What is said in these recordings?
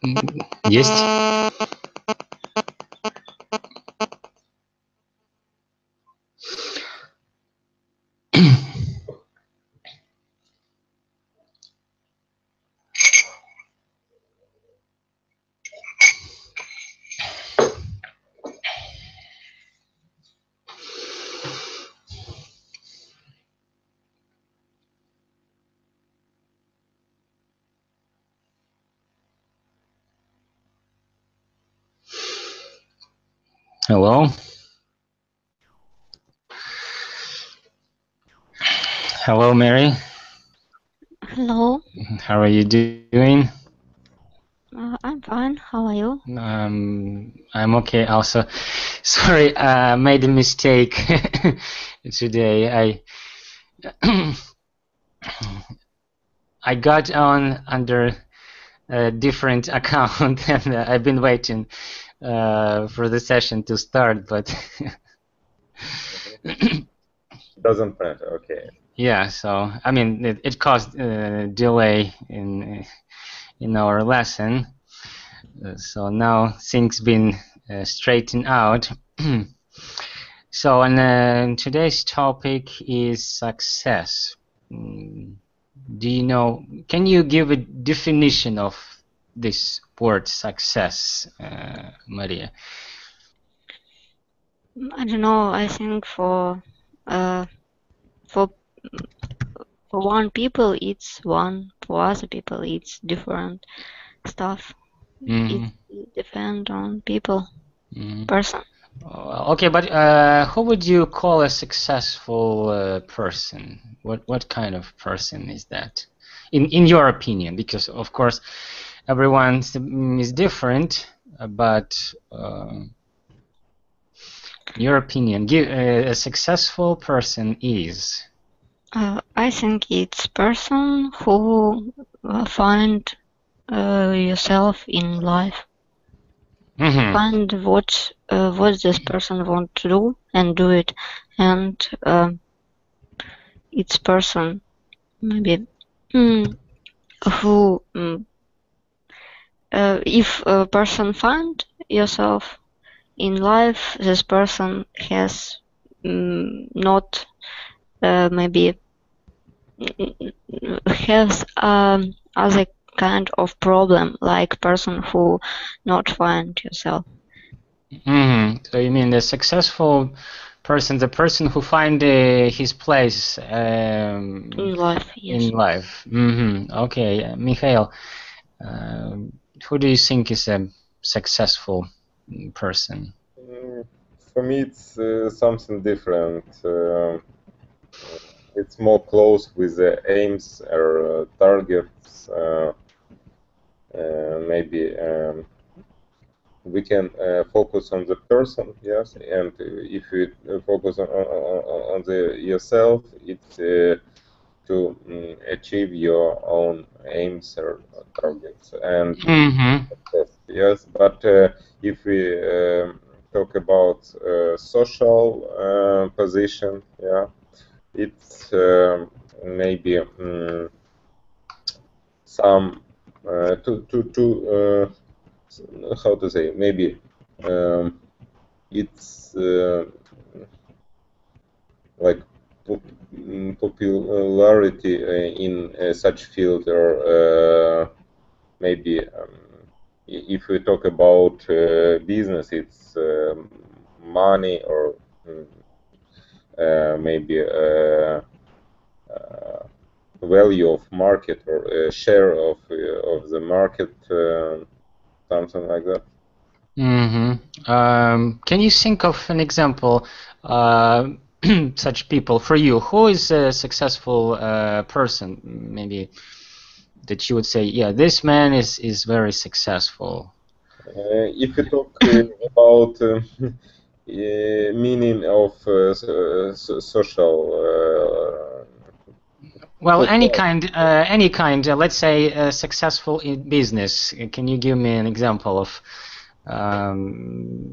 Есть? Hello? Hello, Mary. Hello. How are you doing? I'm fine. How are you? I'm okay also. Sorry, I made a mistake today. I got on under a different account and I've been waiting for the session to start, but doesn't matter. Okay. Yeah, so I mean it caused a delay in our lesson. So now things been straightened out. So and today's topic is success. Do you know? Can you give a definition of this word success, Maria? I don't know. I think for one people it's one. For other people it's different stuff. It depends on people, person. Okay, but who would you call a successful person? What kind of person is that, in your opinion? Because of course, everyone is different. But in your opinion, a successful person is. I think it's person who find yourself in life. Find what this person want to do and do it, and it's person maybe who if a person find yourself in life, this person has not maybe has other kind of problem like person who not find yourself. So you mean the successful person, the person who find his place in life? Yes. In life. Okay, Mikhail, who do you think is a successful person? For me, it's something different. It's more close with the aims or targets. Maybe we can focus on the person, yes, and if you focus on the yourself, it's to achieve your own aims or targets and yes. But if we talk about social position, yeah, it's maybe some how to say, maybe it's like popularity in such field, or maybe if we talk about business, it's money, or maybe value of market, or share of the market, something like that. Can you think of an example, such people for you? Who is a successful person? Maybe that you would say, yeah, this man is very successful. If you talk about meaning of social. Well, any kind. Let's say successful in business. Can you give me an example of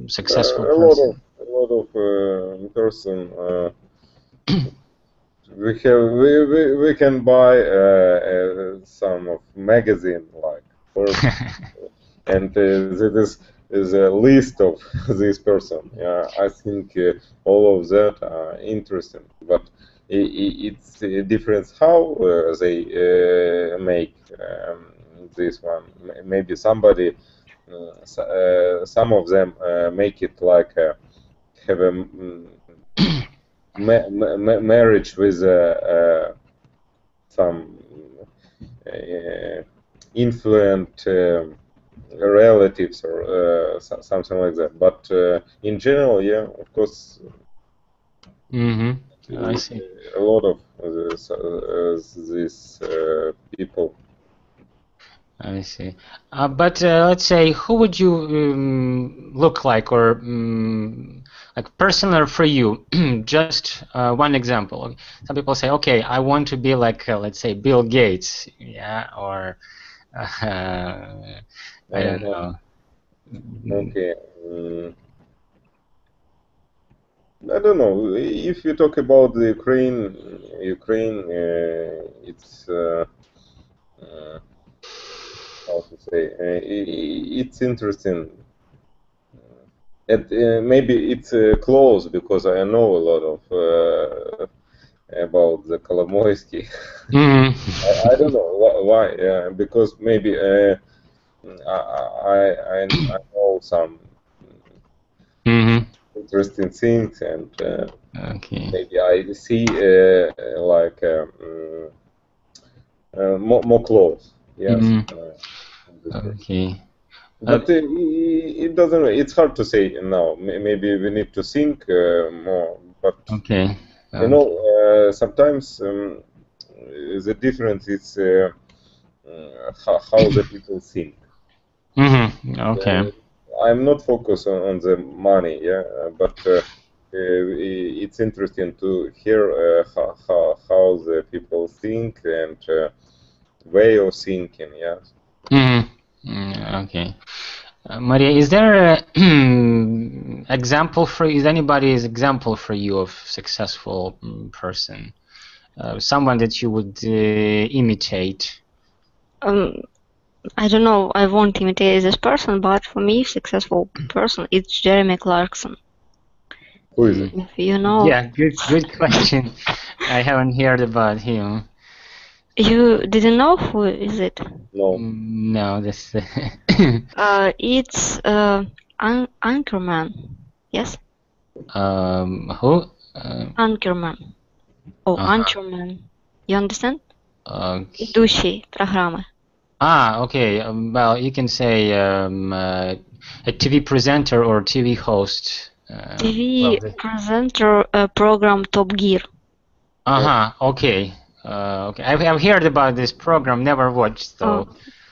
successful person? A lot of person. We can buy some of magazine like and that is a list of this person. I think all of that are interesting, but it's a difference how they make this one. Maybe somebody, some of them make it like have a marriage with some influent relatives or something like that. But in general, yeah, of course, I see. A lot of these people. I see. But let's say, who would you look like, or like personal for you? Just one example. Some people say, okay, I want to be like, let's say, Bill Gates, yeah, or I don't know. Okay. I don't know. If you talk about the Ukraine, it's how to say, it's interesting. Maybe it's close because I know a lot of about the Kolomoisky. I don't know why. Because maybe I know some interesting things, and maybe I see like more close. Yes. Okay. But it doesn't. It's hard to say now. Maybe we need to think more. But okay. You know, sometimes the difference is how the people think. Okay. I'm not focused on the money, yeah, but it's interesting to hear how the people think and way of thinking, yes. Okay. Maria, is there an example for you? Is anybody's example for you of successful person? Someone that you would imitate? I don't know, I won't imitate this person, but for me, successful person, it's Jeremy Clarkson. Who is it? If you know. Yeah, good question. I haven't heard about him. You didn't know who is it? No. No, this. It's Anchorman. Yes. Who? Anchorman. Anchorman. You understand? Ведущий программы. Okay. Well, you can say a TV presenter or TV host. TV presenter program Top Gear. Okay. Okay. I've heard about this program, never watched though.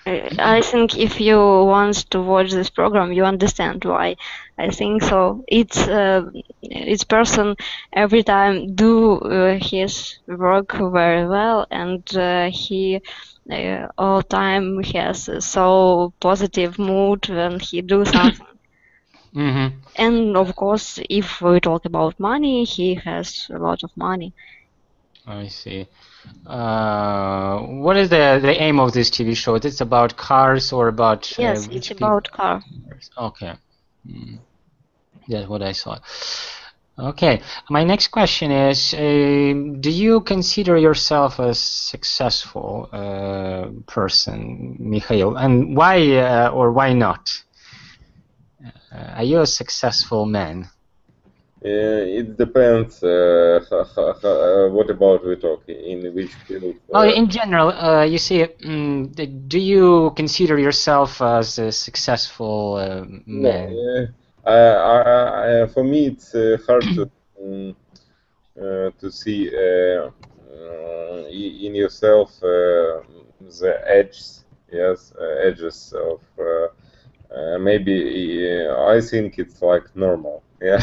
I think if you want to watch this program, you understand why. I think so. It's person every time do his work very well, and he all time has so positive mood when he do something. And of course, if we talk about money, he has a lot of money. I see. What is the aim of this TV show? It's about cars or about yes, it's about car. Okay. That's what I thought. Okay. My next question is, do you consider yourself a successful person, Mikhail? And why or why not? Are you a successful man? It depends. What about we talk? In which field? In general, you see, do you consider yourself as a successful man? No, for me, it's hard to see in yourself the edges. Yes, edges of. Maybe I think it's like normal. Yeah.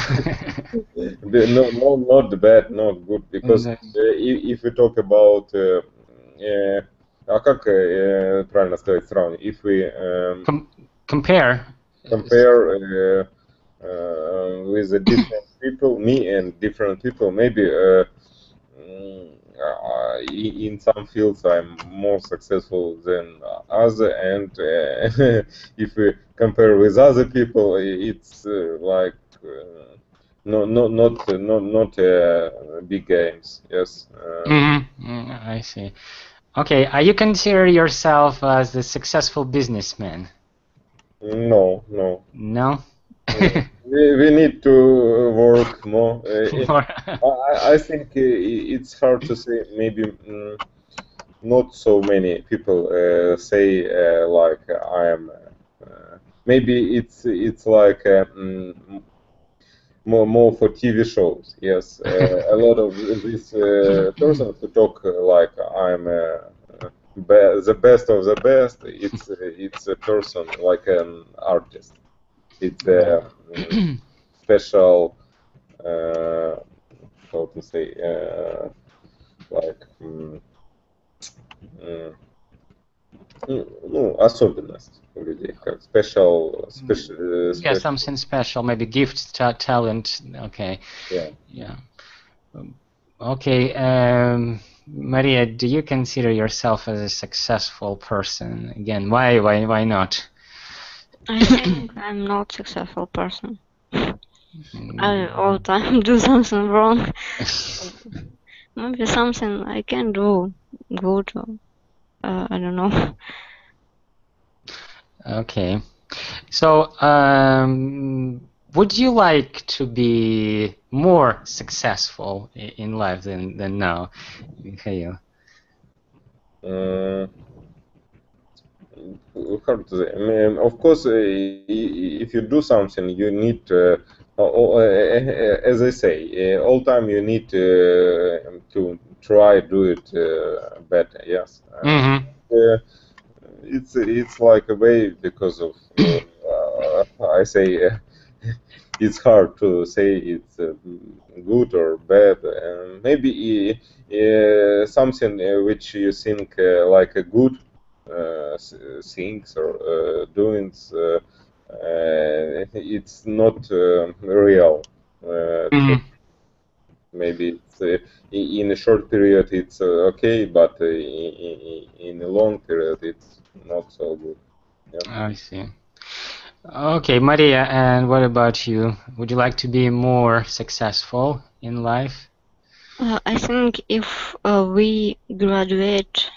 No, not bad, not good. Because if we talk about, как правильно сказать сравнивать? If we compare with the different people, me and different people, maybe in some fields I'm more successful than other, and if we compare with other people, it's like not big games. Yes. I see. Okay, you consider yourself as a successful businessman? No, no. No? We need to work more. More. I think it's hard to say. Maybe not so many people say like I am. Maybe it's like more for TV shows. Yes, a lot of these persons who talk like I'm the best of the best. It's a person like an artist. It's a special, how to say, like, ну, особенность у людей, как special, Yeah, something special, maybe gift, talent. Okay. Yeah. Yeah. Okay. Maria, do you consider yourself as a successful person? Again, why not? I think I'm not a successful person. I all the time do something wrong. Maybe something I can do good. Or, I don't know. Okay. So, would you like to be more successful in life than now, Mikhail? Hard to say. I mean, of course, if you do something, you need, as I say, all time you need to try do it better. Yes. It's like a way because of I say it's hard to say it's good or bad. Maybe something which you think like a good things or doings, it's not real. Maybe it's, in a short period it's okay, but in a long period it's not so good. Yeah. I see. Okay, Maria, and what about you? Would you like to be more successful in life? I think if we graduate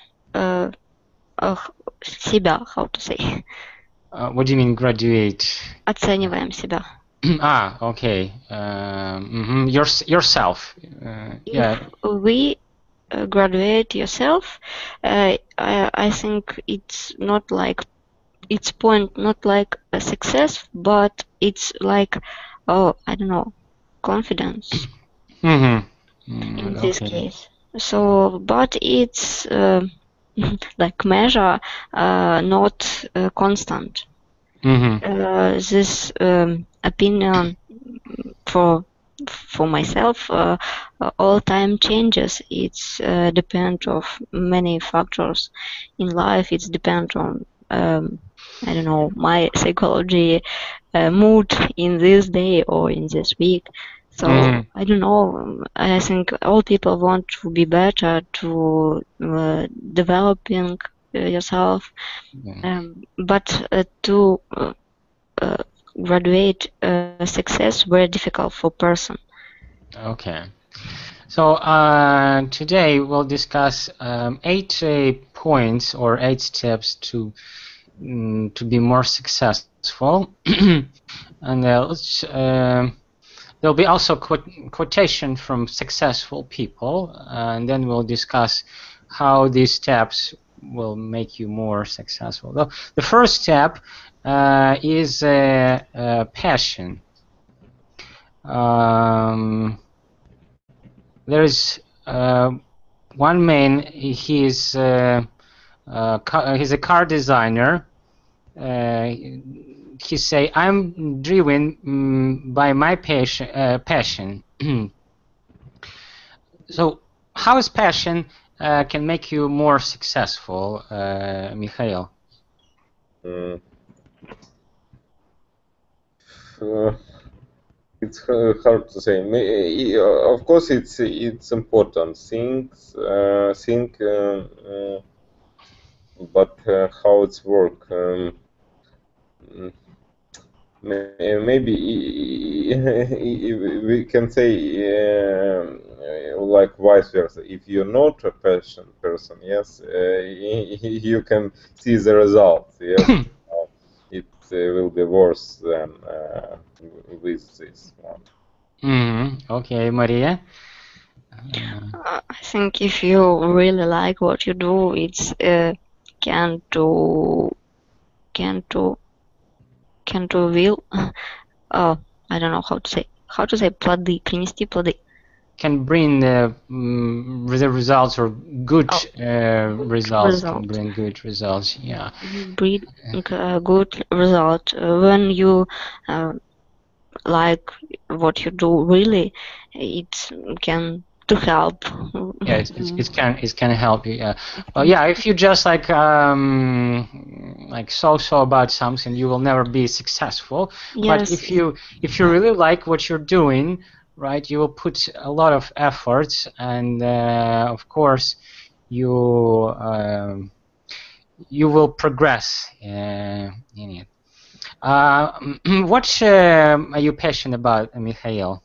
себя, how to say? What do you mean graduate? Оцениваем себя. Okay. Yourself. Yeah. If we graduate yourself, I think it's not like it's point not like a success, but it's like I don't know, confidence in this case. So, but it's like measure, not constant. This opinion for myself all time changes. It's depend of many factors in life. It's depend on I don't know, my psychology, mood in this day or in this week. So I don't know. I think all people want to be better, to developing yourself, but to graduate success very difficult for person. Okay. So today we'll discuss 8 points or 8 steps to be more successful, and there'll be also quotation from successful people, and then we'll discuss how these steps will make you more successful. The first step is passion. There is one man. He's a car designer. He say, "I'm driven by my passion." So, how is passion can make you more successful, Mikhail? It's hard to say. Of course, it's important. Think, but how it's work? Mm, Maybe we can say like vice versa. If you're not a passion person, yes, you can see the results. Yes, it will be worse than with this one. Okay, Maria. I think if you really like what you do, it's can to will. Oh, I don't know how to say плоды, принести плоды. Can bring the results or good results. Can Result. bring good results. Yeah. Bring a good result when you like what you do. Really, it can to help. Yeah, it can help you. Yeah. Well, yeah. If you just like so about something, you will never be successful. But Yes. if you really like what you're doing, right, you will put a lot of efforts, and of course, you will progress in it. What are you passionate about, Mikhail?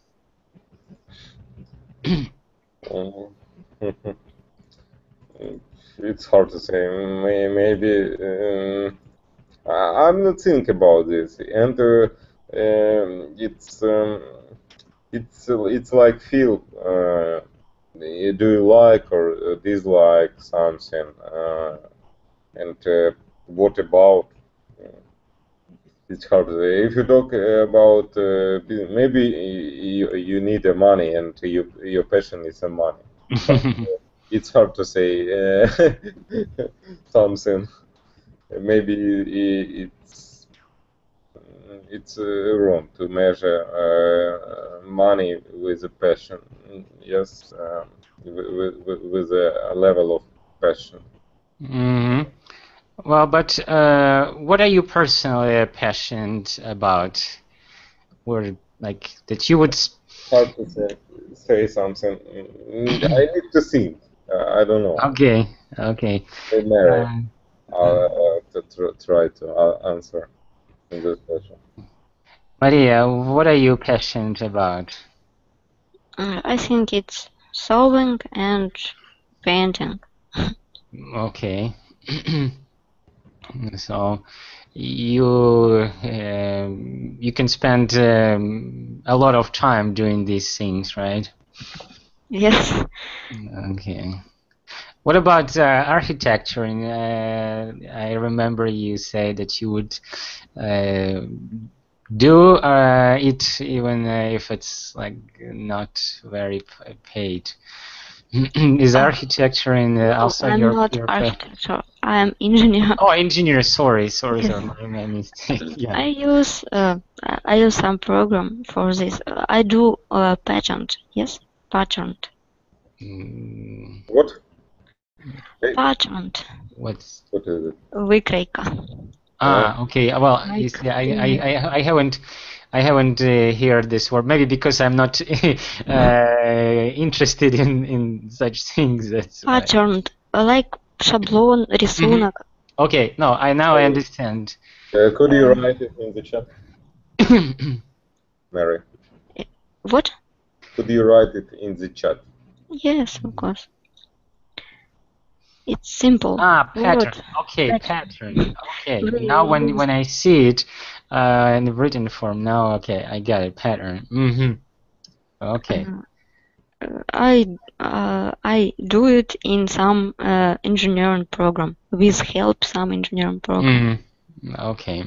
It's hard to say. Maybe I'm not thinking about this, and it's like feel. Do you like or dislike something? And what about? It's hard to say. If you talk about maybe you need the money and your passion is the money. It's hard to say something. Maybe it's wrong to measure money with a passion. Yes, with a level of passion. Well, but what are you personally passionate about, or like that you would? Hard to say something. I need to think. I don't know. Okay, okay. Mary, to try to answer in this question. Maria, what are you passionate about? I think it's sewing and painting. Okay. So you can spend a lot of time doing these things, right? Yes. Okay. What about architecture? I remember you say that you would do it even if it's like not very paid. Is architecture in also I'm your not architect, I am engineer. Oh, engineer. Sorry, Yes. my mistake. Yeah. I use some program for this. I do patent. Yes, patent. What? Patent. What is it? Викройка. Okay. Well, you see, I haven't heard this word. Maybe because I'm not interested in such things. That's why. Pattern, like шаблон, рисунок. Okay. No, now I understand. Could you write it in the chat, Mary? What? Could you write it in the chat? Yes, of course. It's simple. Pattern. Word. Okay, pattern. Okay. Now when I see it in the written form, now okay, I got it. Pattern. Okay. I do it in some engineering program with help some engineering program. Okay.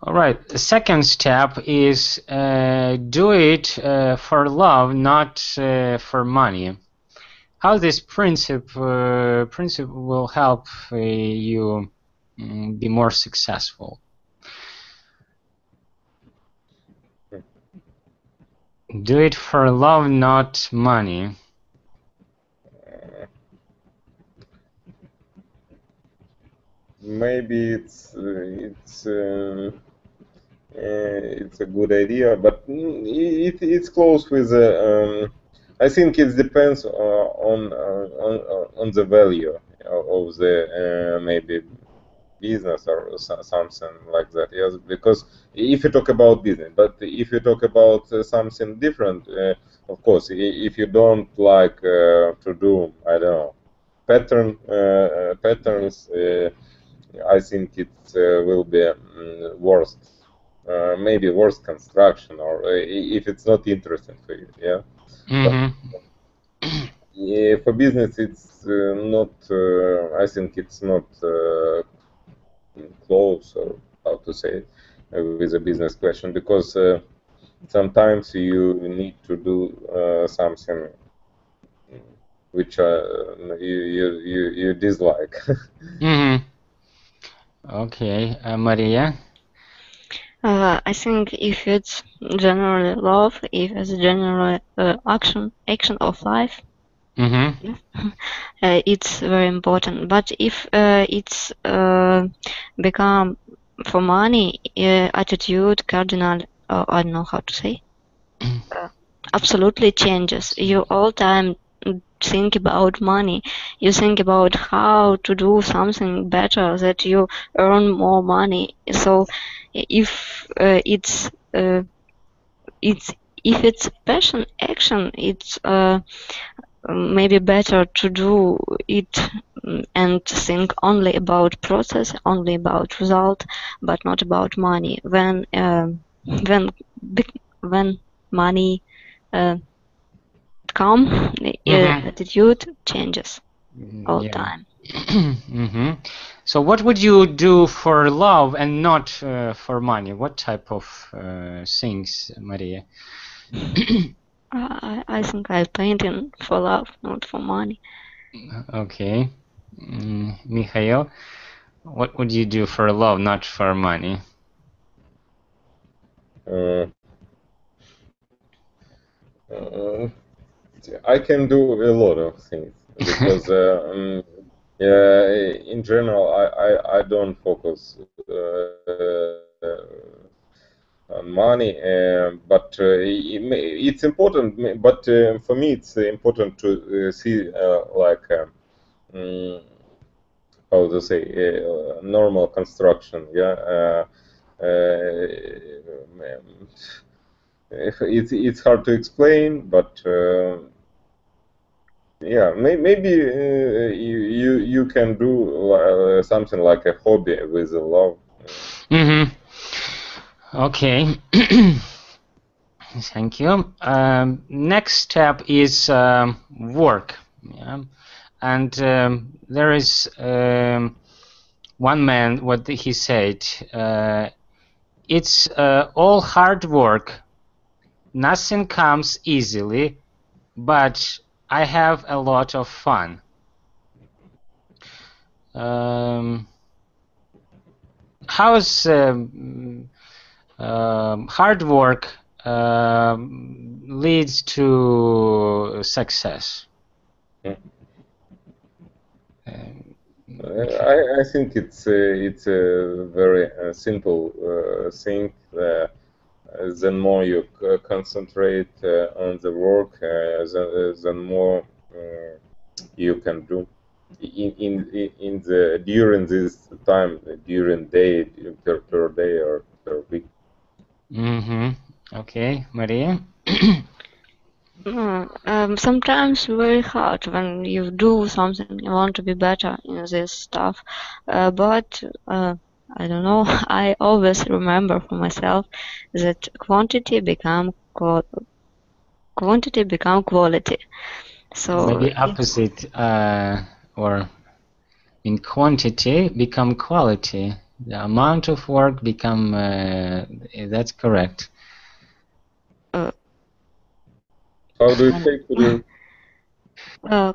All right. The second step is do it for love, not for money. How this principle will help you be more successful? Do it for love, not money. Maybe it's a good idea, but it's close with I think it depends on the value of the maybe business or something like that. Yes, because if you talk about business, but if you talk about something different, of course, if you don't like to do, I don't know, patterns, I think it will be worst, maybe worst construction, or if it's not interesting for you. Yeah. Mm-hmm. For business, it's not. I think it's not close, or how to say it, with a business question, because sometimes you need to do something which you dislike. Mm-hmm. Okay, Maria. I think if it's generally love, if it's generally action of life, Mm-hmm. it's very important. But if it's become for money, attitude, cardinal, I don't know how to say, absolutely changes. You all time think about money. You think about how to do something better, that you earn more money. So if it's if it's passion action, it's maybe better to do it and think only about process, only about result, but not about money. When money come, attitude changes all the time. Mm-hmm. So what would you do for love and not for money? What type of things, Maria? I think I'm painting for love, not for money. Okay. Mikhail, what would you do for love, not for money? I can do a lot of things because in general I don't focus on money, but it's important. But for me, it's important to see like how to say normal construction. Yeah. It's hard to explain, but yeah, maybe you can do something like a hobby with a love. Mm-hmm. Okay. Thank you. Next step is work. Yeah. And there is one man, what he said, it's all hard work. Nothing comes easily, but I have a lot of fun. How's hard work leads to success? I think it's a very simple thing. The more you concentrate on the work, the more you can do in the during this time, during day, per day or per week. Mm-hmm. Okay, Maria. Sometimes very hard when you do something, you want to be better in this stuff, but I don't know. I always remember for myself that quantity become quality. So Maybe opposite, or in quantity become quality. The amount of work become. That's correct. How do you say?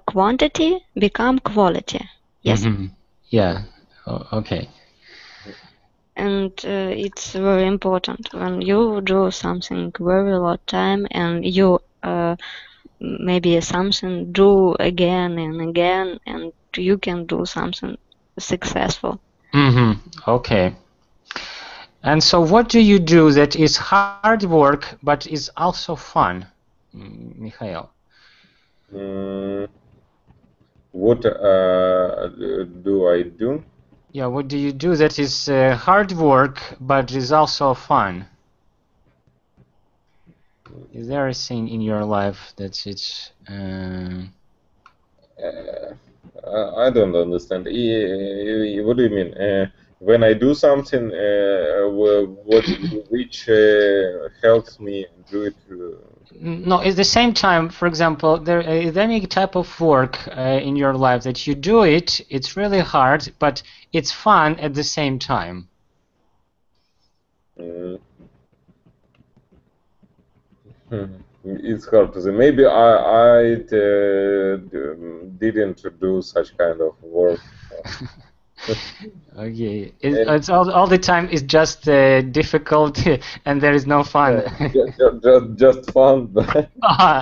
Quantity become quality. Yes. Mm-hmm. Yeah. Okay. And it's very important when you do something very lot time and you maybe something do again and again, and you can do something successful. Mm-hmm. Okay. And so what do you do that is hard work but is also fun, Mikhail? What do I do? Yeah, what do you do that is hard work but is also fun? Is there a thing in your life that it's... I don't understand. What do you mean? When I do something, which helps me do it? No, at the same time, for example, there is any type of work in your life that you do it, it's really hard, but it's fun at the same time. It's hard to say. Maybe I didn't do such kind of work. Okay, it's all the time is just difficult and there is no fun. just fun.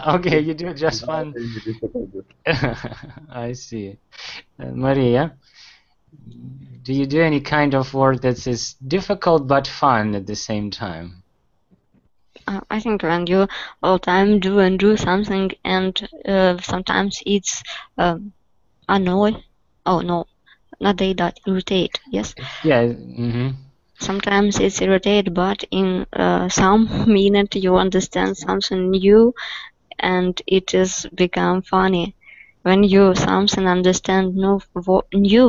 Okay, you do just fun. I see. Maria, do you do any kind of work that is difficult but fun at the same time? I think when you all the time do something and sometimes it's annoy. Oh no, not that irritate. Yes. Yeah. Sometimes it's irritate, but in some minute you understand something new, and it is become funny. When you something understand new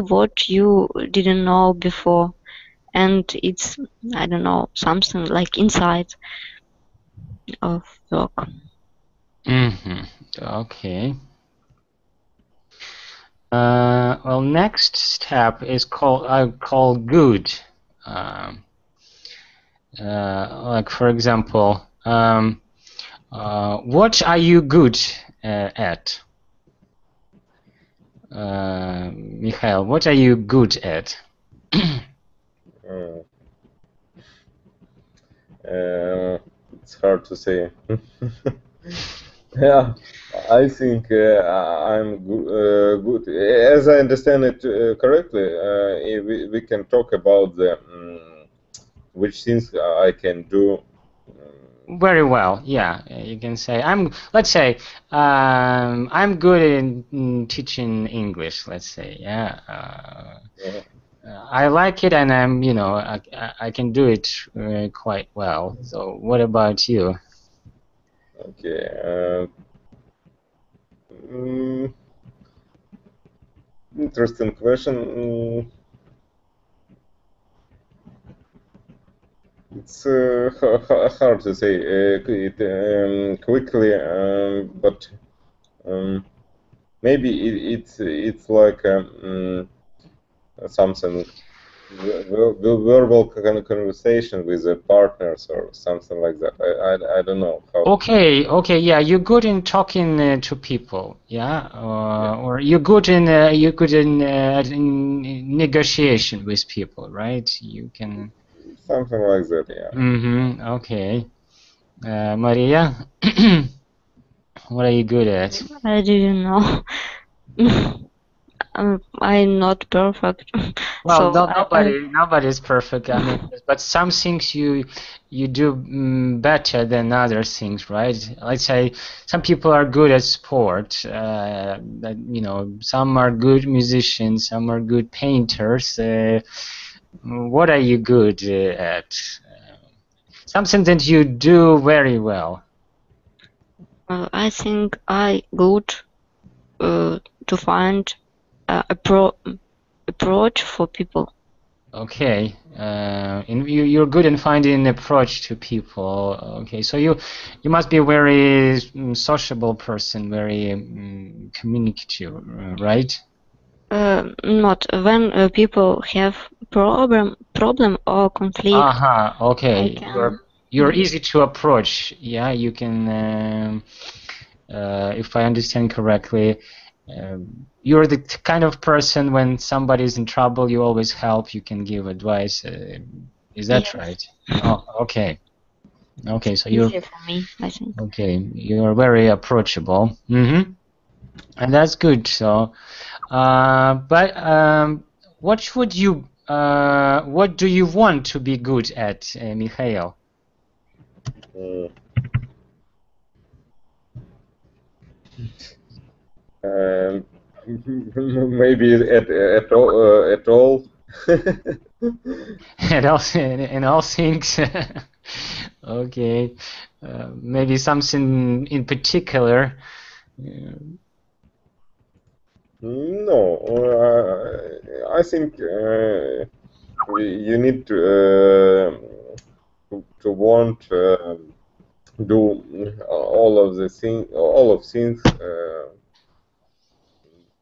what you didn't know before, and it's I don't know something like inside of work. Okay. Well, next step is called good. Like for example, what are you good at? Mikhail, what are you good at? It's hard to say. Yeah, I think I'm good. As I understand it correctly, we can talk about the which things I can do. Very well. Yeah, you can say let's say I'm good in teaching English. Let's say, yeah. I like it, and I can do it quite well. So, what about you? Okay. Interesting question. It's hard to say quickly, but maybe it's like something verbal conversation with partners or something like that. I don't know how. Okay, yeah, you're good in talking to people, yeah, or you're good in negotiation with people, right? You can. Something like that, yeah. Okay. Maria, what are you good at? I didn't know. I'm not perfect. Well, So nobody is perfect. I mean, but some things you do better than other things, right? Let's say some people are good at sport. Some are good musicians, some are good painters. What are you good at? Something that you do very well. I think I good to find approach for people. Okay, you're good in finding an approach to people. Okay, so you must be a very sociable person, very communicative, right? Not when people have problem or conflict. Okay, you're easy to approach. Yeah, you can. If I understand correctly. You're the kind of person when somebody's in trouble, you always help, you can give advice. Is that right? Oh, okay. Okay, so you're easier for me, I think. Okay, you're very approachable. And that's good. So, but what would you what do you want to be good at, Mikhail? Maybe at all. And all things. Okay. Maybe something in particular. No, I think you need to want do all of things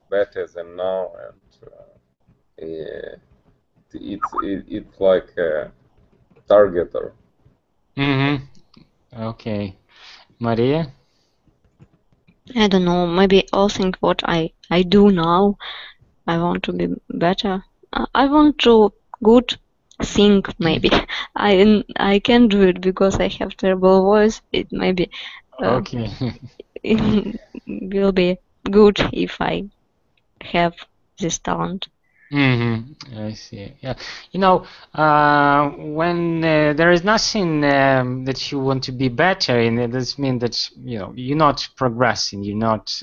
better than now, and it's like a targeter. Okay. Maria? I don't know, maybe all think what I do now. I want to be better. I want to good sing, maybe. I can do it because I have terrible voice. It maybe Okay. it will be good if I have this talent. I see. Yeah, you know, when there is nothing that you want to be better in, it does mean that you're not progressing. You're not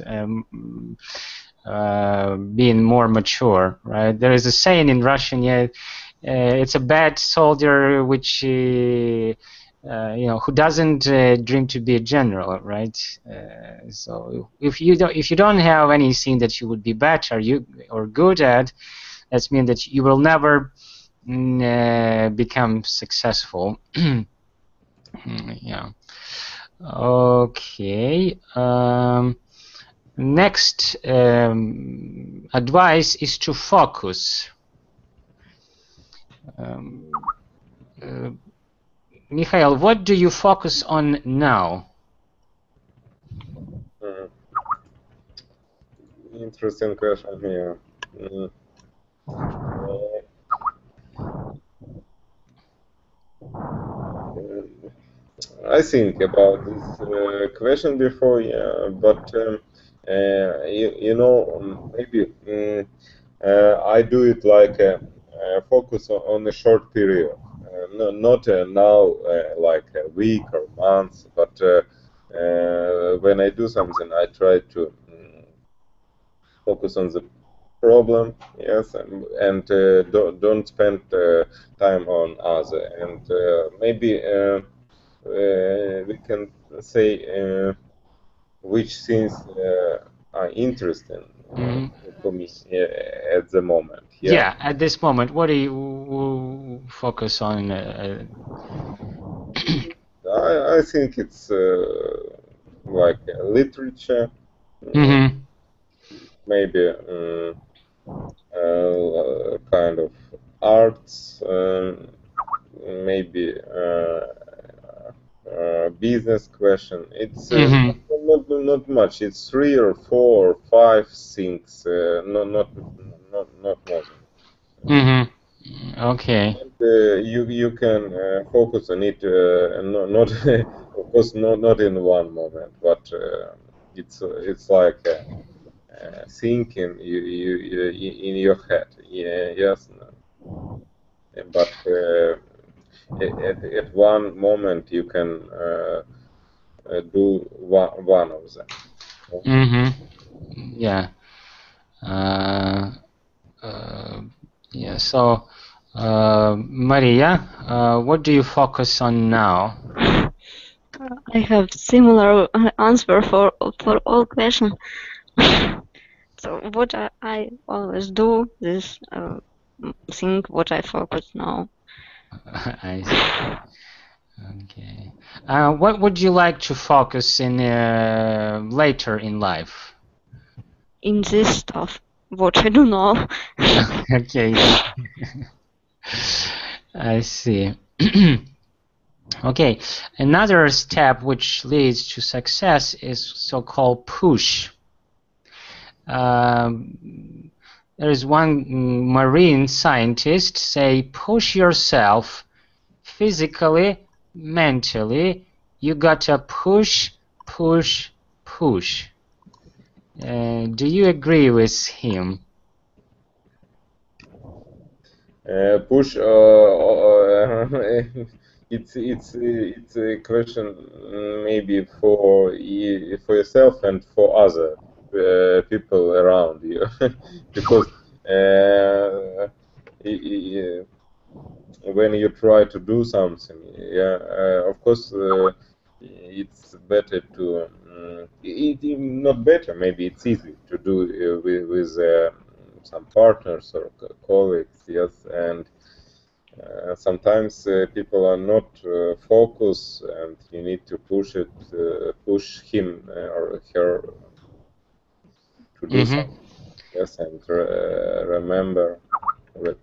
being more mature, right? There is a saying in Russian, it's a bad soldier which who doesn't dream to be a general, right? So if you don't have anything that you would be better or good at, that means that you will never become successful. Yeah. Okay. Next advice is to focus. Mikhail, what do you focus on now? Interesting question here. I think about this question before, yeah, but maybe I do it like focus on a short period, not now like a week or month, but when I do something, I try to focus on the problem, yes, and don't spend time on other, and maybe we can say which things are interesting for me at the moment. Yeah, at this moment, what do you focus on? I think it's like literature, maybe kind of arts, maybe business question. It's not much. It's 3 or 4 or 5 things. Not more. Okay. And, you can focus on it. Not of course not in one moment, but it's like thinking you in your head. Yeah, yes. But at one moment you can do one of them. Yeah. Yeah. So, Maria, what do you focus on now? I have similar answer for all questions. So what I always do is think what I focus now. I see. Okay. What would you like to focus in later in life? In this stuff, what I do know. Okay. I see. Okay. Another step which leads to success is so-called push. There is one marine scientist say, push yourself physically, mentally. You gotta push, push, push. Do you agree with him? push. It's a question maybe for yourself and for other people around you, because when you try to do something, yeah, of course, it's better to. Not better, maybe it's easy to do with some partners or colleagues, yes, and sometimes people are not focused, and you need to push him or her to do something, yes, and remember it.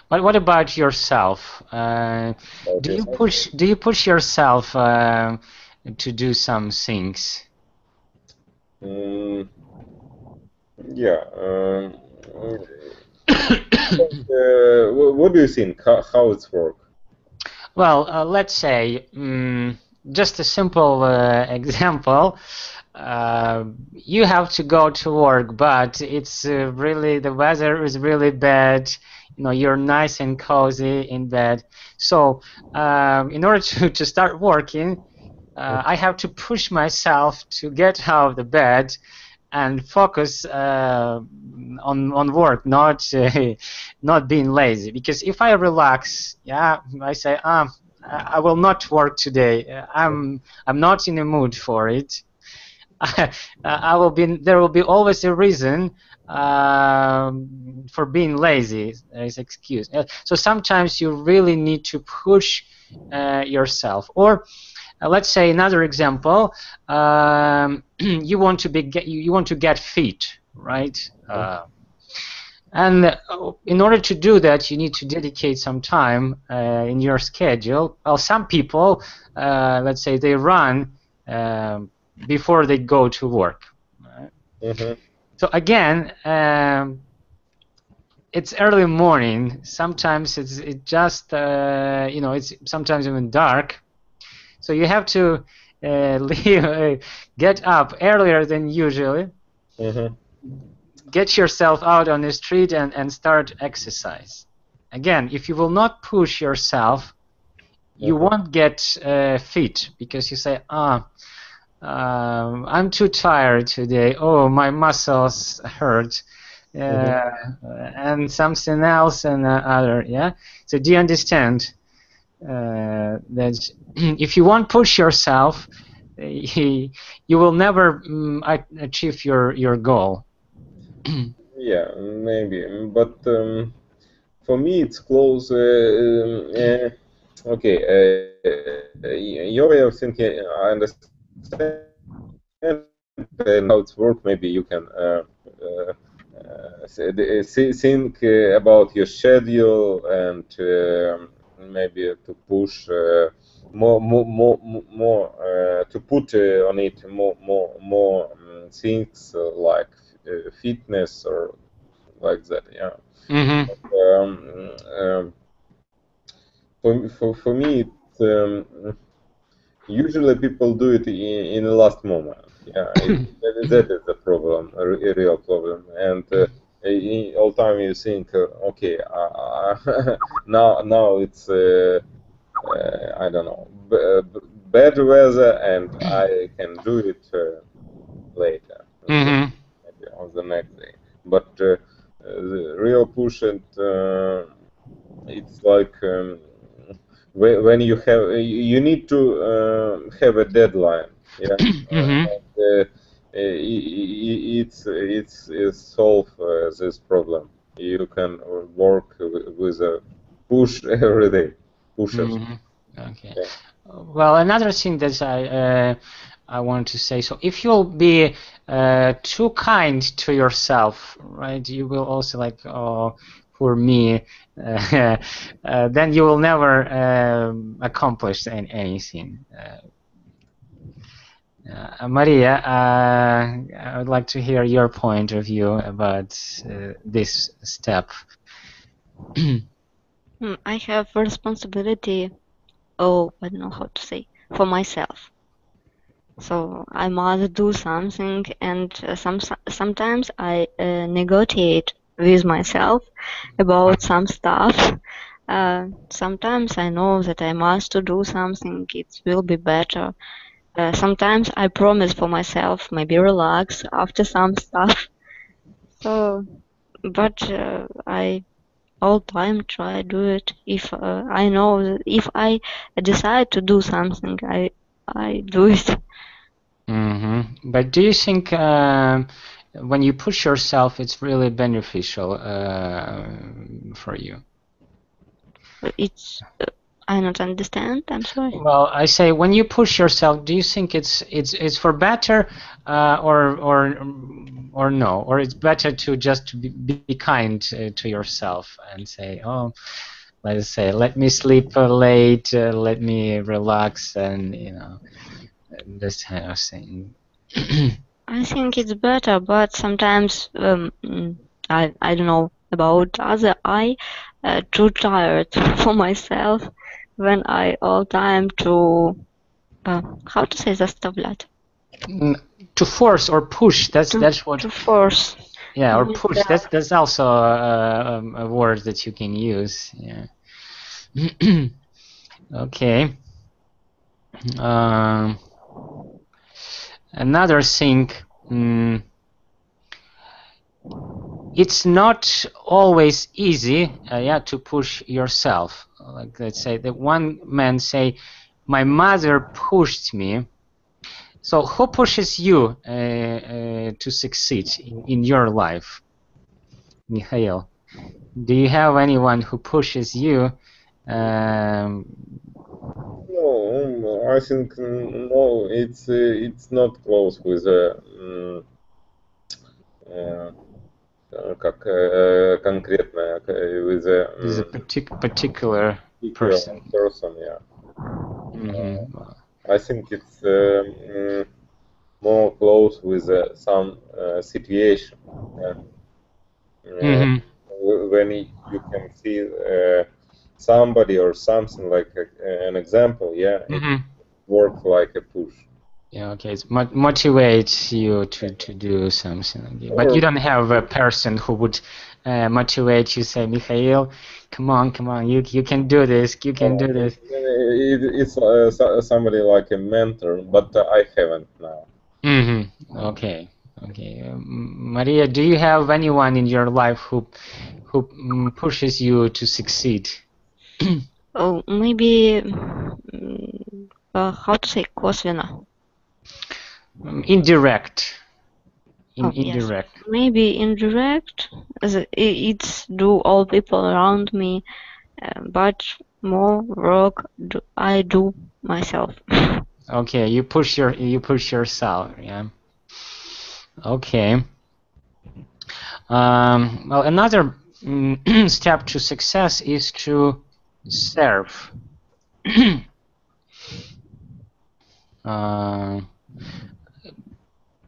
But what about yourself? Do you push yourself to do some things? Yeah. What do you think? How it's work? Well, let's say just a simple example. You have to go to work, but it's really, the weather is really bad. You know, you're nice and cozy in bed. So in order to start working, I have to push myself to get out of the bed and focus on work, not not being lazy. Because if I relax, yeah, I say, I will not work today. I'm not in the mood for it. I will be. There will be always a reason for being lazy. There is excuse. So sometimes you really need to push yourself. Or let's say another example. You want to get fit, right? And in order to do that, you need to dedicate some time in your schedule. Well, some people, let's say, they run before they go to work. Right? So again, it's early morning. Sometimes it's just you know, it's sometimes even dark. So you have to get up earlier than usually. Get yourself out on the street and start exercise. Again, if you will not push yourself, you won't get fit, because you say, I'm too tired today. Oh, my muscles hurt, and something else and other. Yeah. So do you understand that if you won't push yourself, you will never achieve your goal. Yeah, maybe, but for me it's close. Okay, your way of thinking, I understand how it's work. Maybe you can think about your schedule and maybe to push more to put on it more things like fitness or like that. Yeah. For me, it's, usually people do it in the last moment. Yeah, that is the problem, a real problem. And all time you think, okay, now it's I don't know, bad weather, and I can do it later, maybe on the next day. But the real push, and it's like when you need to have a deadline. Yeah. It's solve this problem. You can work with a push every day. Pushers. Okay. Yeah. Well, another thing that I want to say. So if you'll be too kind to yourself, right? You will also like, oh, poor me. Then you will never accomplish anything. Maria, I would like to hear your point of view about this step. I have a responsibility, I don't know how to say, for myself. So I must do something, and sometimes I negotiate with myself about some stuff. Sometimes I know that I must to do something, it will be better. Sometimes I promise for myself, maybe relax after some stuff. So, but I all time try do it. If I know that if I decide to do something, I do it. But do you think when you push yourself, it's really beneficial for you? It's I not understand. I'm sorry. Well, I say when you push yourself, do you think it's for better or no? Or it's better to just be kind to yourself and say, oh, let's say, let me sleep late, let me relax, and this kind of thing. I think it's better, but sometimes I don't know about other. I too tired for myself when I all time to how to say заставлять. To force or push. That's what. To force. Yeah, or push. That's also a word that you can use. Yeah. Okay. Another thing. It's not always easy, to push yourself. Like, let's say that one man say, "My mother pushed me." So who pushes you to succeed in your life, Mikhail? Do you have anyone who pushes you? No, I think no. It's not close with как конкретно with a particular person. Yeah. I think it's more close with some situation. When you can see somebody or something like an example, it works like a push. Yeah, okay. It motivates you to do something. But you don't have a person who would motivate you, say, Mikhail, come on, you can do this, you can do this. It's somebody like a mentor, but I haven't now. Okay. Maria, do you have anyone in your life who pushes you to succeed? Oh, maybe how to say косвенно? Indirect. Yes. Maybe indirect. It's do all people around me, but more work I do myself. Okay, you push yourself, yeah. Okay. Well, another step to success is to serve.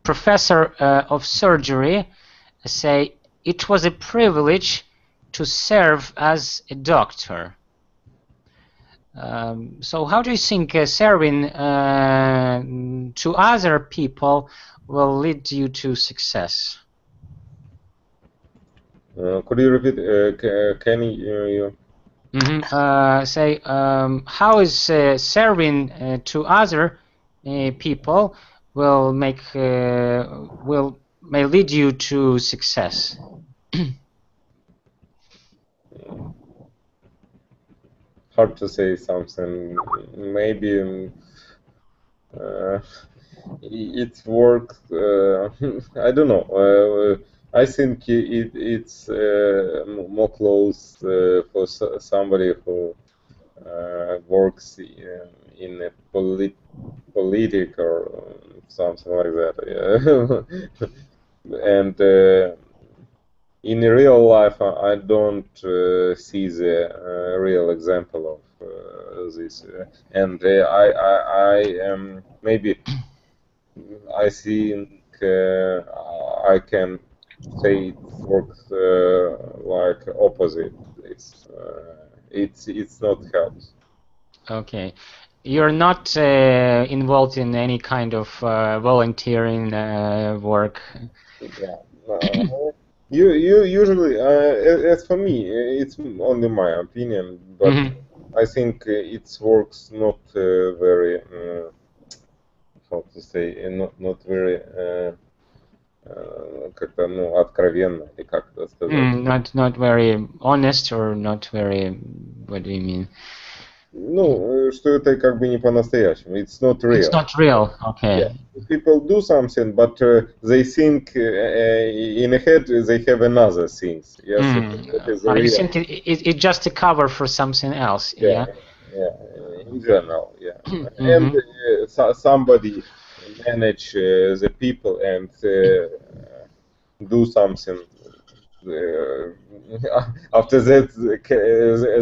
Professor of surgery say it was a privilege to serve as a doctor. So how do you think serving to other people will lead you to success? Could you repeat? Can you? Say how is serving to other people may lead you to success? Hard to say something. Maybe it works. I don't know. I think it's more close for somebody who works in a politic or something like that. Yeah. And in real life, I don't see the real example of this, and I maybe I think I can say it works like opposite. It's not helps. Okay, you're not involved in any kind of volunteering work. Yeah. You usually, as for me, it's only my opinion, but I think it works not very, how to say, not very, как-то, ну, откровенно, или как это сказать? Not very honest or not very, what do you mean? Ну, что это как бы не по-настоящему. It's not real. It's not real. Okay. Yeah. People do something, but they think in a head they have another things. Yes, it is But real. you think it's just a cover for something else. Yeah. In general, yeah. And somebody manage the people and do something. After that,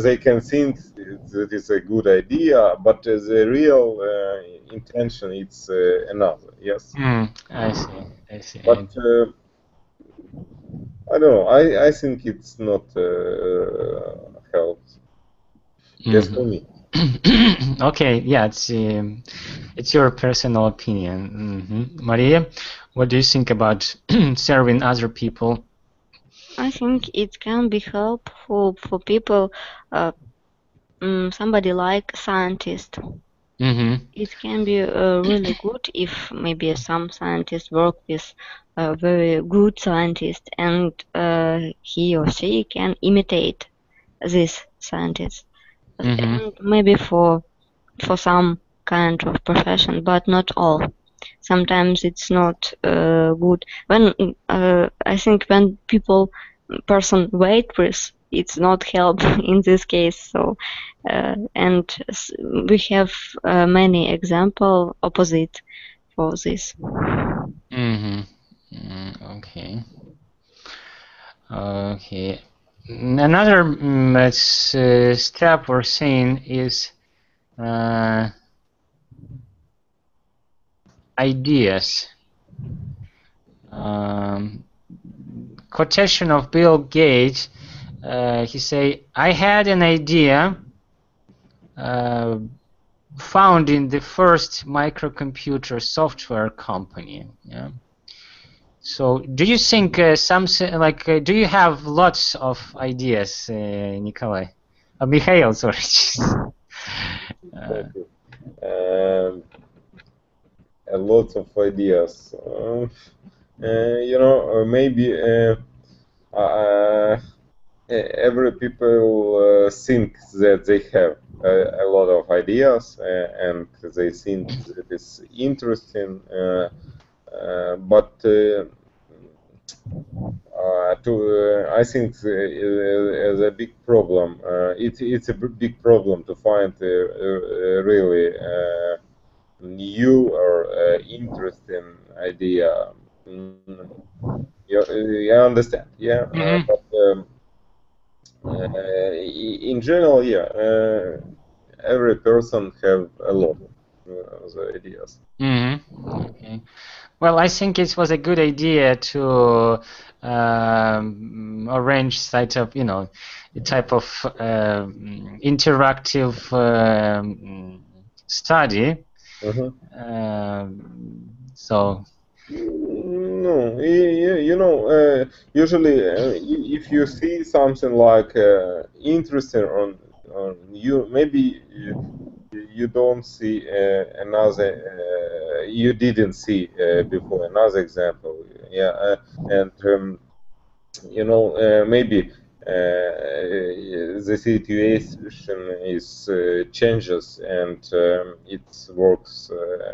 they can think that it's a good idea, but the real intention it's another. Yes. I see. But I don't know. I think it's not helps. Yes, for me. Okay, yeah, it's your personal opinion. Maria, what do you think about serving other people? I think it can be helpful for people, somebody like scientist. It can be really good if maybe some scientists work with a very good scientist and he or she can imitate this scientist. And maybe for some kind of profession, but not all. Sometimes it's not good. When I think when person wait with, it's not help in this case. So and we have many example opposite for this. Okay. Another step we're seeing is ideas. Quotation of Bill Gates. He say, "I had an idea found in the first microcomputer software company." Yeah. So, do you think something like? Do you have lots of ideas, Nikolai? Mikhail, sorry. A lot of ideas. You know, maybe every people think that they have a lot of ideas and they think that it's interesting, but I think as a big problem, it's a big problem to find really new or interesting idea. You understand, yeah. But in general, yeah, every person have a lot of ideas. Okay. Well, I think it was a good idea to arrange sort of, you know, a type of interactive study. So. No, you know, usually if you see something like interesting on you, maybe you don't see another, you didn't see before another example, yeah, and you know, maybe the situation is changes and it works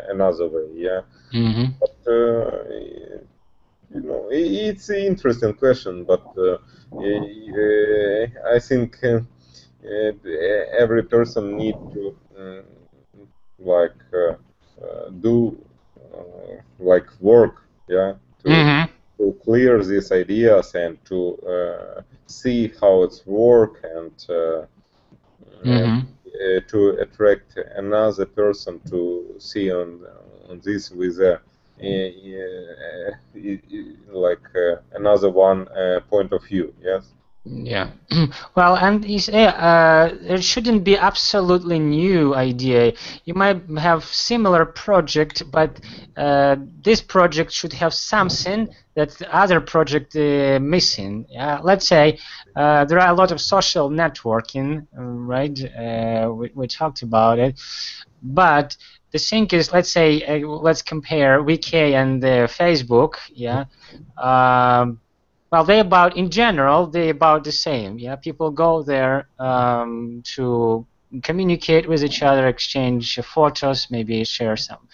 another way, yeah. But you know, it's an interesting question, but I think every person need to like do like work, yeah, to clear these ideas and to see how it's work and to attract another person to see on this with a like another one point of view. Yes. Yeah. Well, and it shouldn't be absolutely new idea. You might have similar project, but this project should have something that the other project missing. Let's say there are a lot of social networking, right? We talked about it, but the thing is, let's say let's compare VK and Facebook. Yeah. Well, in general, they about the same. Yeah, people go there to communicate with each other, exchange photos, maybe share some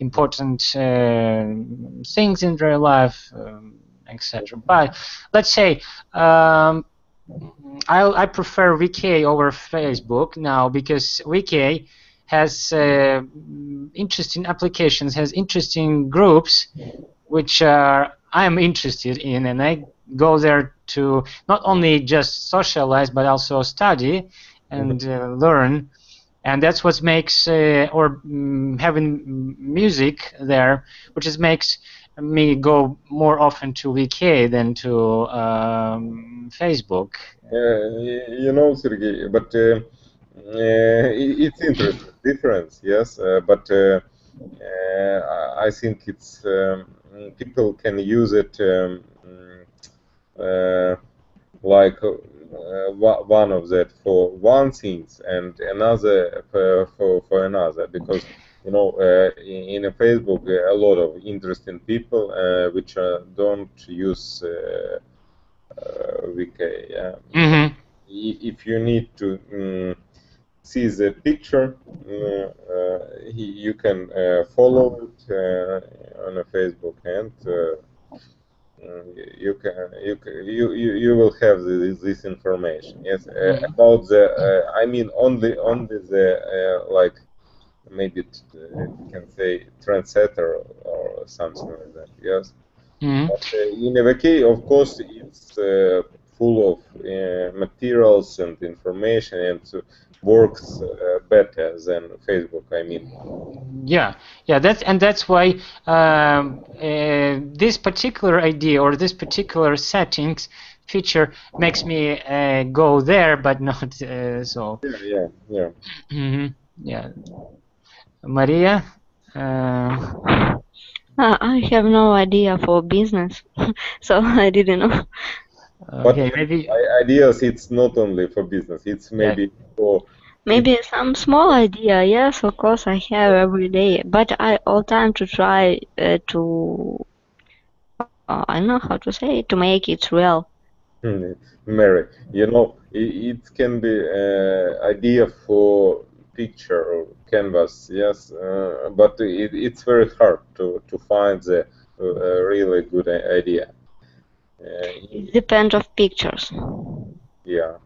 important things in their life, etc. But let's say I prefer VK over Facebook now, because VK has interesting applications, has interesting groups, which I'm interested in, and I go there to not only just socialize but also study and learn. And that's what makes having music there, which makes me go more often to VK than to Facebook. You know, Sergey, but it's interesting difference, yes. But I think it's people can use it like one of that for one thing and another for another, because you know in a Facebook a lot of interesting people which don't use VK. Yeah. Mm-hmm. If you need to see the picture, you can follow it on a Facebook, and you will have this information. Yes, about the I mean only the like maybe you can say trendsetter or something like that. Yes. But in a VK, of course, it's full of materials and information, and works better than Facebook. I mean. Yeah, that's why this particular idea or this particular settings feature makes me go there, but not so. Yeah. Mm-hmm. Yeah. Maria. I have no idea for business, so I didn't know. Okay, but maybe ideas. It's not only for business. It's maybe for. Maybe some small idea, yes, of course I have every day, but I all time to try to, I don't know how to say it, to make it real. Mary, you know, it can be idea for picture or canvas, yes, but it's very hard to find the really good idea. It depends of pictures. Yeah.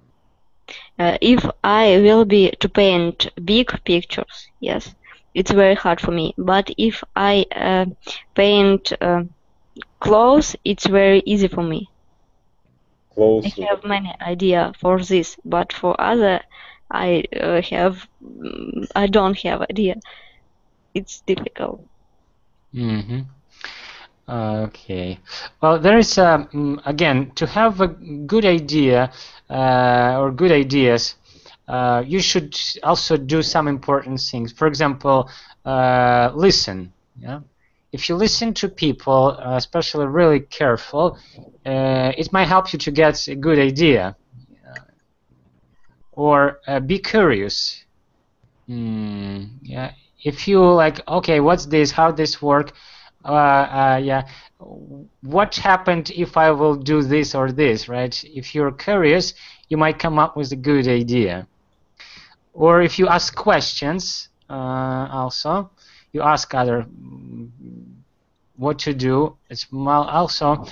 If I will be to paint big pictures, yes, it's very hard for me. But if I paint clothes, it's very easy for me. Close. I have many idea for this, but for other, I don't have idea. It's difficult. Mm-hmm. Okay. Well, there is again, to have a good idea or good ideas, you should also do some important things. For example, listen. Yeah. If you listen to people, especially really careful, it might help you to get a good idea. Or be curious. Yeah. If you like, okay, what's this? How this work? Yeah. What happened if I will do this or this? Right. If you're curious, you might come up with a good idea. Or if you ask questions, also, you ask other what to do. It's also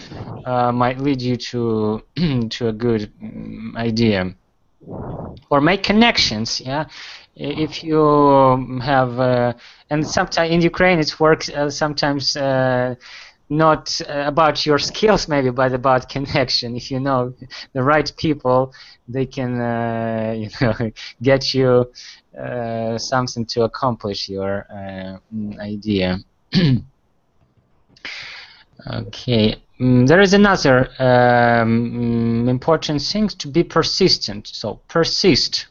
might lead you to to a good idea. Or make connections. Yeah. If you have and sometimes in Ukraine it works sometimes not about your skills maybe, but about connection. If you know the right people, they can you know, get you something to accomplish your idea. Okay, there is another important thing, to be persistent. So persist.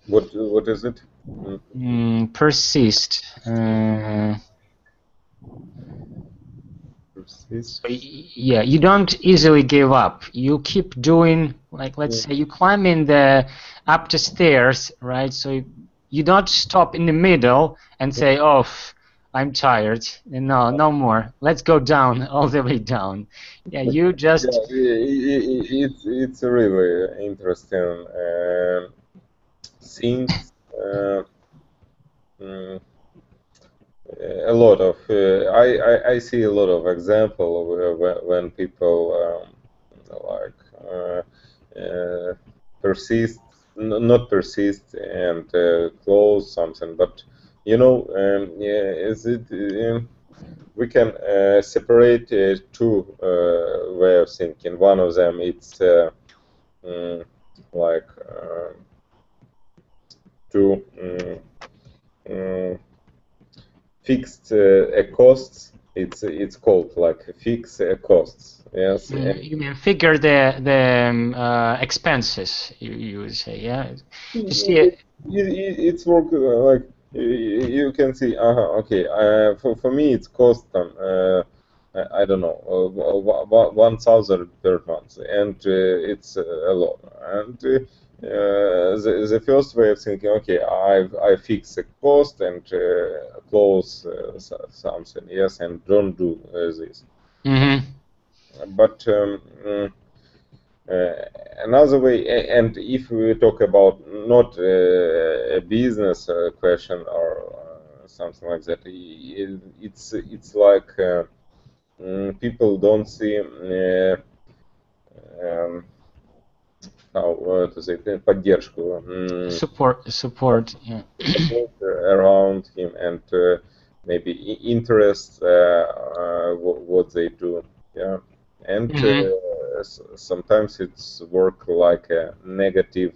What is it? Persist. Persist. So yeah, you don't easily give up. You keep doing, like, let's say you climb in up the stairs, right? So you don't stop in the middle and say, "Oh, I'm tired." No, no more. Let's go down, all the way down. Yeah, you just. Yeah, it's really interesting things. A lot of I see a lot of example of when people persist, not persist and close something, but you know, yeah, is it we can separate two way of thinking. One of them it's like to fixed costs. It's called like fixed costs. Yes. You mean figure the expenses? You would say, yeah. You see, It's work like you can see. Okay. For me, it's cost I don't know 1,000 per month, and it's a lot. And the first way of thinking, okay, I fix a cost and close something, yes, and don't do this. But another way, and if we talk about not a business question or something like that, it's like people don't see how to say поддержку, support, yeah. around him, and maybe interest what they do, yeah, and sometimes it's work like a negative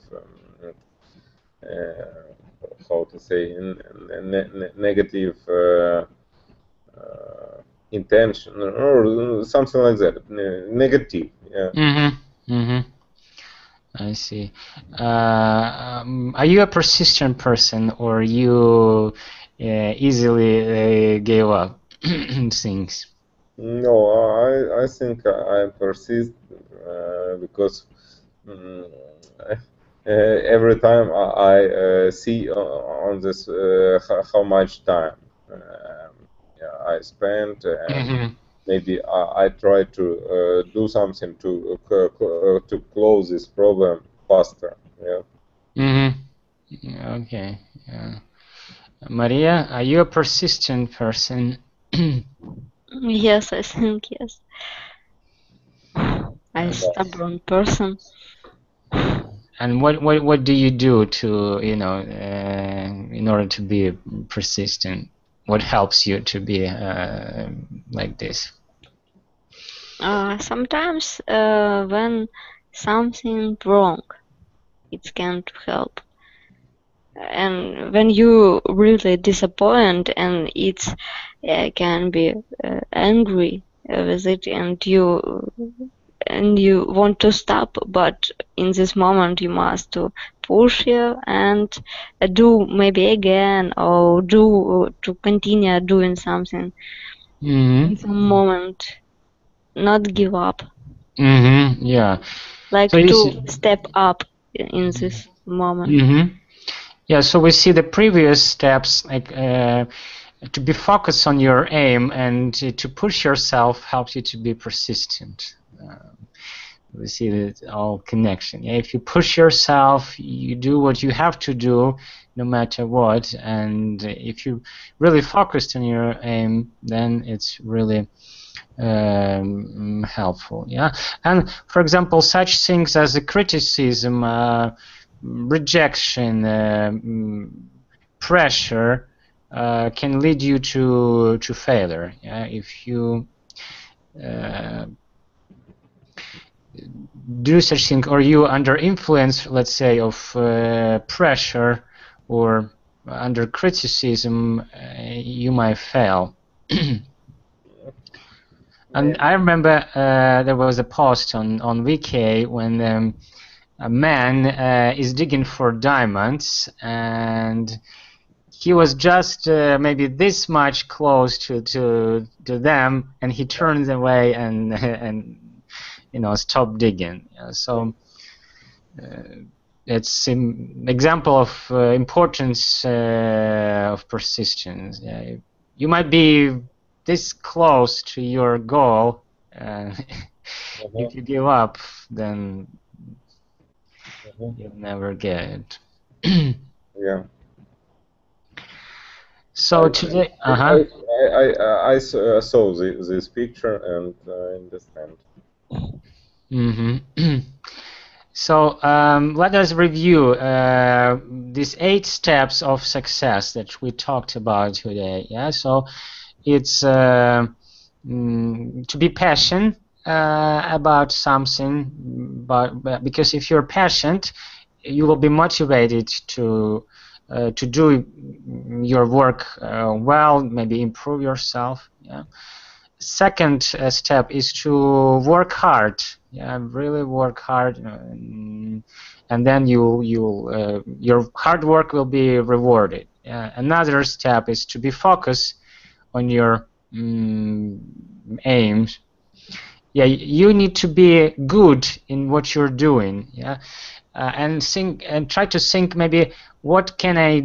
how to say negative intention or something like that, negative, yeah. I see. Are you a persistent person, or you easily give up things? No, I think I persist because every time I see on this how much time I spend, and maybe I try to do something to close this problem faster. Yeah. Okay. Yeah. Maria, are you a persistent person? Yes, I think yes. I'm a stubborn person. And what do you do to, you know, in order to be persistent? What helps you to be like this? Sometimes when something wrong, it can't help. And when you really disappoint and it's can be angry with it, and you want to stop, but in this moment you must to push you and do maybe again, or do to continue doing something in some moment, not give up, Yeah. like So to step up in this moment. Yeah, so we see the previous steps, like to be focused on your aim and to push yourself helps you to be persistent. We see that all connection. Yeah, if you push yourself, you do what you have to do, no matter what. And if you really focused on your aim, then it's really helpful. Yeah, and for example, such things as a criticism, rejection, pressure can lead you to failure. Yeah? If you do such thing, or you under influence, let's say, of pressure or under criticism, you might fail. And I remember there was a post on VK when a man is digging for diamonds, and he was just maybe this much close to them, and he turns away and stop digging. So it's an example of importance of persistence. You might be this close to your goal. If you give up, then you'll never get it. Yeah. So today, I saw this picture and I understand. So let us review these 8 steps of success that we talked about today. Yeah. So it's to be passionate about something, but because if you're passionate, you will be motivated to do your work well, maybe improve yourself. Yeah. Second step is to work hard. Yeah, really work hard, and then your hard work will be rewarded. Another step is to be focused on your aims. Yeah, you need to be good in what you're doing. Yeah, and try to think maybe what can I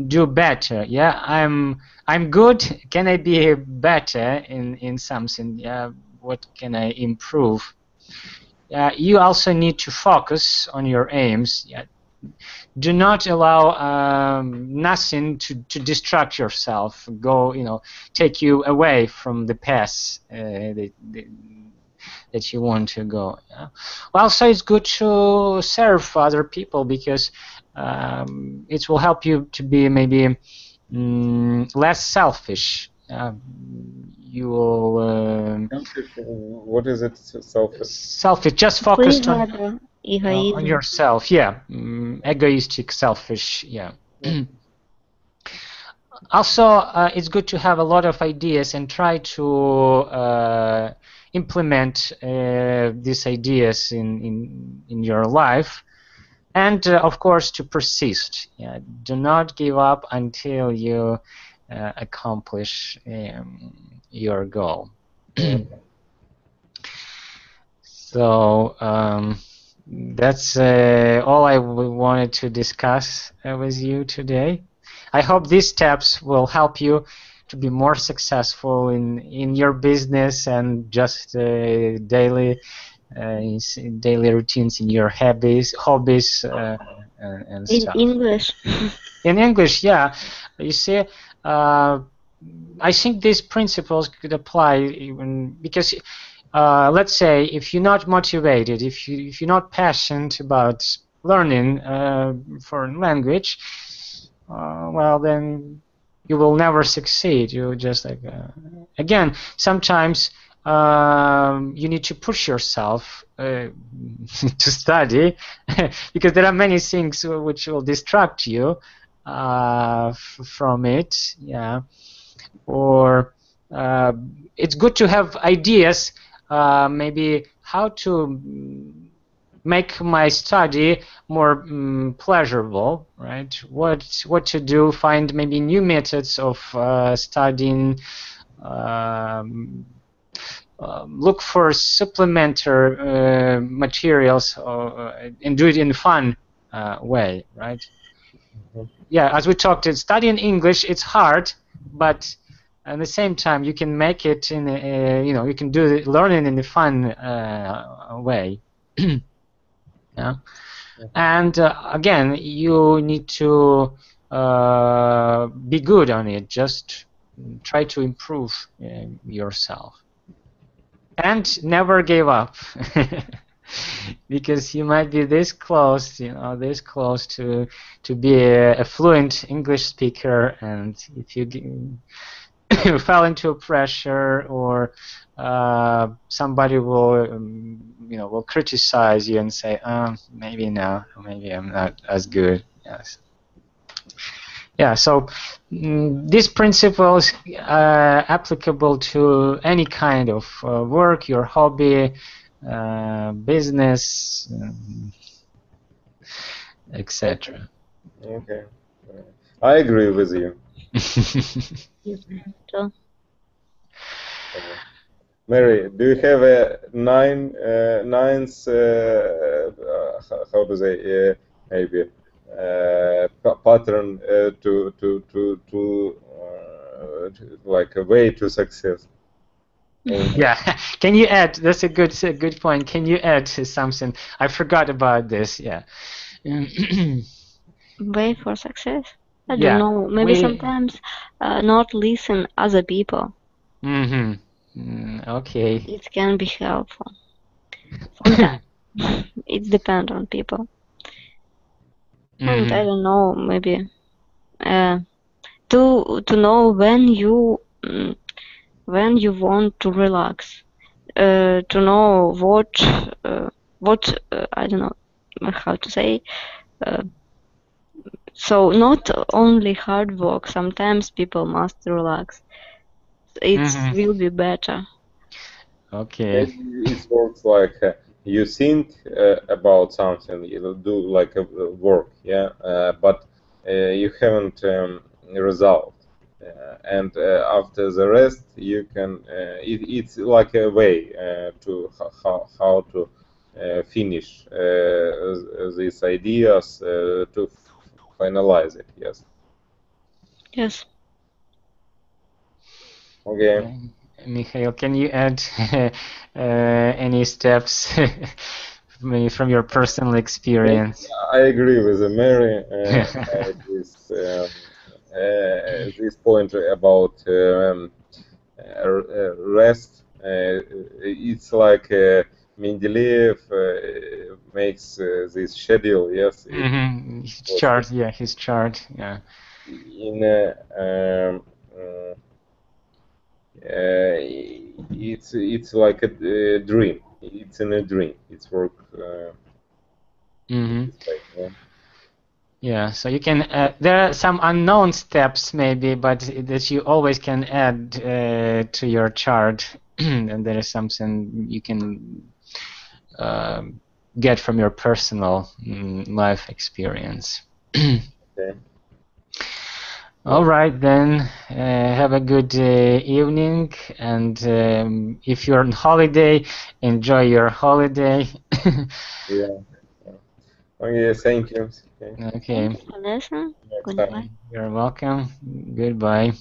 do better. Yeah, I'm good. Can I be better in something? Yeah, what can I improve? You also need to focus on your aims. Yeah. Do not allow nothing to distract yourself. Take you away from the path that you want to go. Yeah. Also, it's good to serve other people because it will help you to be maybe less selfish. You will. What is it? Selfish. Selfish, just focused on yourself. Yeah, egoistic, selfish. Yeah. Also, it's good to have a lot of ideas and try to implement these ideas in your life, and of course to persist. Yeah, do not give up until you accomplish your goal. So that's all I wanted to discuss with you today. I hope these steps will help you to be more successful in your business and just daily routines in your hobbies and stuff. In English. In English, yeah. You see, I think these principles could apply even because, let's say, if you're not motivated, if you're not passionate about learning foreign language, well, then you will never succeed. You just again, sometimes you need to push yourself to study because there are many things which will distract you from it. Yeah, or it's good to have ideas, maybe how to make my study more pleasurable, right? What to do? Find maybe new methods of studying. Look for supplementary materials and do it in a fun way, right? Yeah, as we talked, studying English, it's hard, but at the same time you can make it in you can do it, learning in a fun way. Yeah. And again, you need to be good on it. Just try to improve yourself, and never give up, because you might be this close, this close to be a fluent English speaker, and if you fell into pressure or somebody will criticize you and say, maybe no, maybe I'm not as good. Yes. Yeah, so these principles are applicable to any kind of work, your hobby, business, etc. Okay. I agree with you. So, Mary, do you have a ninth, how to say, maybe pattern to like a way to success? Yeah, can you add? That's a good point. Can you add something? I forgot about this. Yeah. way for success? I Yeah, don't know. Maybe sometimes not listen other people. Okay. It can be helpful. Sometimes it depends on people. And I don't know. Maybe to know when you want to relax. To know what I don't know how to say. So not only hard work. Sometimes people must relax. It will be better. Okay. It works like you think about something, you do like a work, yeah, but you haven't resolved. And after the rest, you can. It's like a way to how to finish these ideas to finalize it. Yes. Yes. Okay. Mikhail, can you add any steps from your personal experience? I agree with Mary. This point about rest. It's like Mendeleev makes this schedule. Yes. His chart. Yeah, his chart. Yeah. In it's like a dream. It's in a dream. It's work. This way, yeah. Yeah, so you can, there are some unknown steps maybe, but that you always can add to your chart, and there is something you can get from your personal life experience. Okay. All right, then, have a good evening, and if you're on holiday, enjoy your holiday. Yeah. Okay, thank you. Okay. Thanks for listening. Goodbye. You're welcome. Goodbye.